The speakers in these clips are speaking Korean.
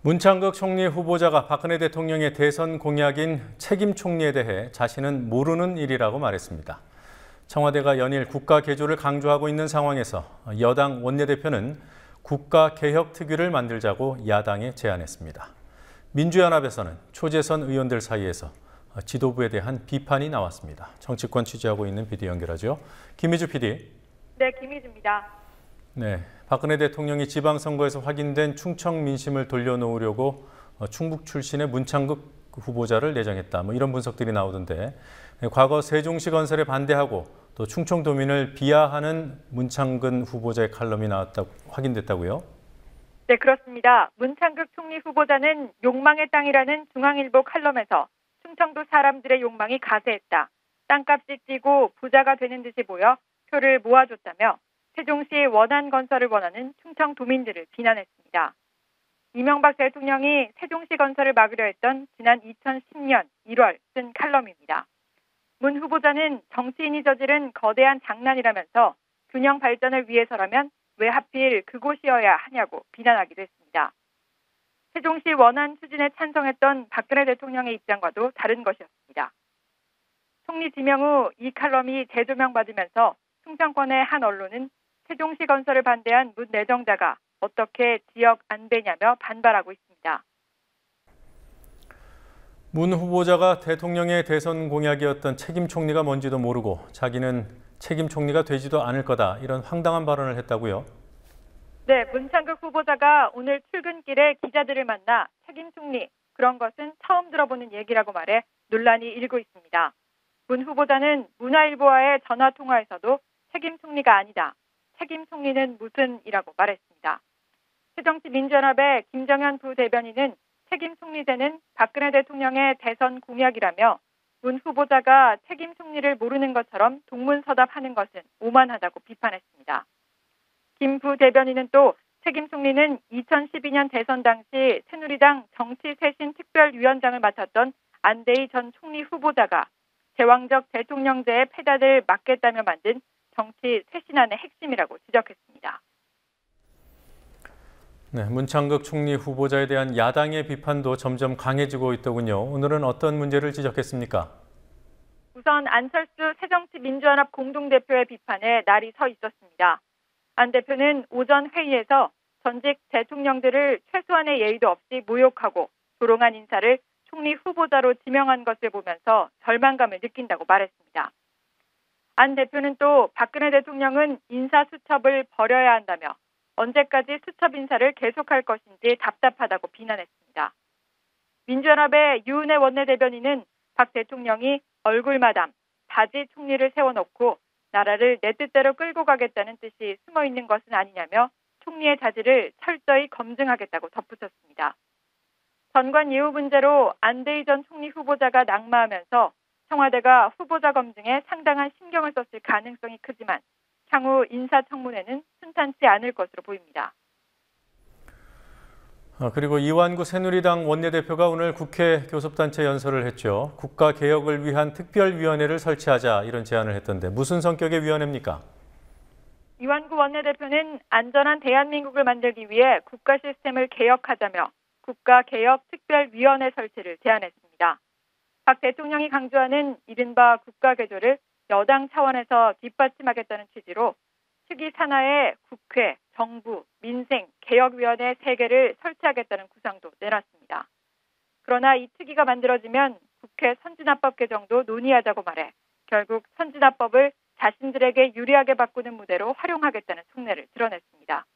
문창극 총리 후보자가 박근혜 대통령의 대선 공약인 책임 총리에 대해 자신은 모르는 일이라고 말했습니다. 청와대가 연일 국가 개조를 강조하고 있는 상황에서 여당 원내대표는 국가개혁특위를 만들자고 야당에 제안했습니다. 민주연합에서는 초재선 의원들 사이에서 지도부에 대한 비판이 나왔습니다. 정치권 취재하고 있는 PD 연결하죠. 김희주 PD. 네, 김희주입니다. 네, 박근혜 대통령이 지방선거에서 확인된 충청 민심을 돌려놓으려고 충북 출신의 문창극 후보자를 내정했다. 이런 분석들이 나오던데, 과거 세종시 건설에 반대하고 또 충청도민을 비하하는 문창근 후보자의 칼럼이 확인됐다고요? 네, 그렇습니다. 문창극 총리 후보자는 욕망의 땅이라는 중앙일보 칼럼에서 충청도 사람들의 욕망이 가세했다. 땅값이 뛰고 부자가 되는 듯이 보여 표를 모아줬다며 세종시의 원안 건설을 원하는 충청도민들을 비난했습니다. 이명박 대통령이 세종시 건설을 막으려 했던 지난 2010년 1월 쓴 칼럼입니다. 문 후보자는 정치인이 저지른 거대한 장난이라면서 균형 발전을 위해서라면 왜 하필 그곳이어야 하냐고 비난하기도 했습니다. 세종시 원안 추진에 찬성했던 박근혜 대통령의 입장과도 다른 것이었습니다. 총리 지명 후 이 칼럼이 재조명받으면서 충청권의 한 언론은 세종시 건설을 반대한 문 내정자가 어떻게 지역 안배냐며 반발하고 있습니다. 문 후보자가 대통령의 대선 공약이었던 책임 총리가 뭔지도 모르고 자기는 책임 총리가 되지도 않을 거다, 이런 황당한 발언을 했다고요? 네, 문창극 후보자가 오늘 출근길에 기자들을 만나 책임 총리, 그런 것은 처음 들어보는 얘기라고 말해 논란이 일고 있습니다. 문 후보자는 문화일보와의 전화 통화에서도 책임 총리가 아니다, 책임 총리는 무슨이라고 말했습니다. 새정치민주연합의 김정현 부대변인은 책임 총리제는 박근혜 대통령의 대선 공약이라며 문 후보자가 책임 총리를 모르는 것처럼 동문서답하는 것은 오만하다고 비판했습니다. 김 부대변인은 또 책임 총리는 2012년 대선 당시 새누리당 정치쇄신특별위원장을 맡았던 안대희 전 총리 후보자가 제왕적 대통령제의 폐단을 막겠다며 만든 정치 쇄신안의 핵심이라고 지적했습니다. 네, 문창극 총리 후보자에 대한 야당의 비판도 점점 강해지고 있더군요. 오늘은 어떤 문제를 지적했습니까? 우선 안철수 새정치민주연합 공동대표의 비판에 날이 서 있었습니다. 안 대표는 오전 회의에서 전직 대통령들을 최소한의 예의도 없이 모욕하고 조롱한 인사를 총리 후보자로 지명한 것을 보면서 절망감을 느낀다고 말했습니다. 안 대표는 또 박근혜 대통령은 인사수첩을 버려야 한다며 언제까지 수첩 인사를 계속할 것인지 답답하다고 비난했습니다. 민주연합의 유은혜 원내대변인은 박 대통령이 얼굴마담, 바지 총리를 세워놓고 나라를 내 뜻대로 끌고 가겠다는 뜻이 숨어있는 것은 아니냐며 총리의 자질을 철저히 검증하겠다고 덧붙였습니다. 전관 예우 문제로 안대희 전 총리 후보자가 낙마하면서 청와대가 후보자 검증에 상당한 신경을 썼을 가능성이 크지만 향후 인사청문회는 순탄치 않을 것으로 보입니다. 그리고 이완구 새누리당 원내대표가 오늘 국회 교섭단체 연설을 했죠. 국가개혁을 위한 특별위원회를 설치하자, 이런 제안을 했던데 무슨 성격의 위원회입니까? 이완구 원내대표는 안전한 대한민국을 만들기 위해 국가 시스템을 개혁하자며 국가개혁특별위원회 설치를 제안했습니다. 박 대통령이 강조하는 이른바 국가개조를 여당 차원에서 뒷받침하겠다는 취지로 특위 산하에 국회, 정부, 민생, 개혁위원회 3개를 설치하겠다는 구상도 내놨습니다. 그러나 이 특위가 만들어지면 국회 선진화법 개정도 논의하자고 말해 결국 선진화법을 자신들에게 유리하게 바꾸는 무대로 활용하겠다는 속내를 드러냈습니다.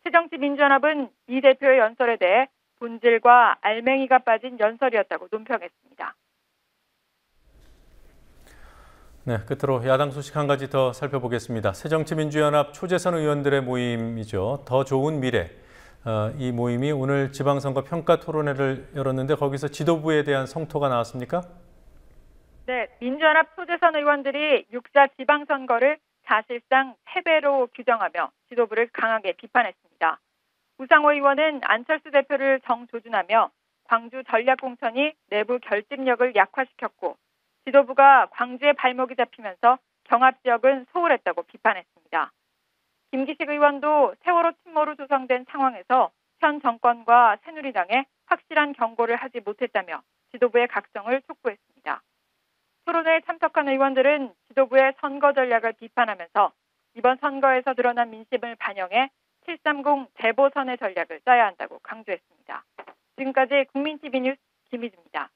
새정치민주연합은 이 대표의 연설에 대해 본질과 알맹이가 빠진 연설이었다고 논평했습니다. 네, 끝으로 야당 소식 한 가지 더 살펴보겠습니다. 새정치민주연합 초재선 의원들의 모임이죠. 더 좋은 미래. 이 모임이 오늘 지방선거 평가 토론회를 열었는데 거기서 지도부에 대한 성토가 나왔습니까? 네, 민주연합 초재선 의원들이 6.4 지방선거를 사실상 패배로 규정하며 지도부를 강하게 비판했습니다. 우상호 의원은 안철수 대표를 정조준하며 광주 전략공천이 내부 결집력을 약화시켰고 지도부가 광주에 발목이 잡히면서 경합 지역은 소홀했다고 비판했습니다. 김기식 의원도 세월호 침몰로 조성된 상황에서 현 정권과 새누리당에 확실한 경고를 하지 못했다며 지도부의 각성을 촉구했습니다. 토론회에 참석한 의원들은 지도부의 선거 전략을 비판하면서 이번 선거에서 드러난 민심을 반영해 730 재보선의 전략을 짜야 한다고 강조했습니다. 지금까지 국민TV 뉴스 김희주입니다.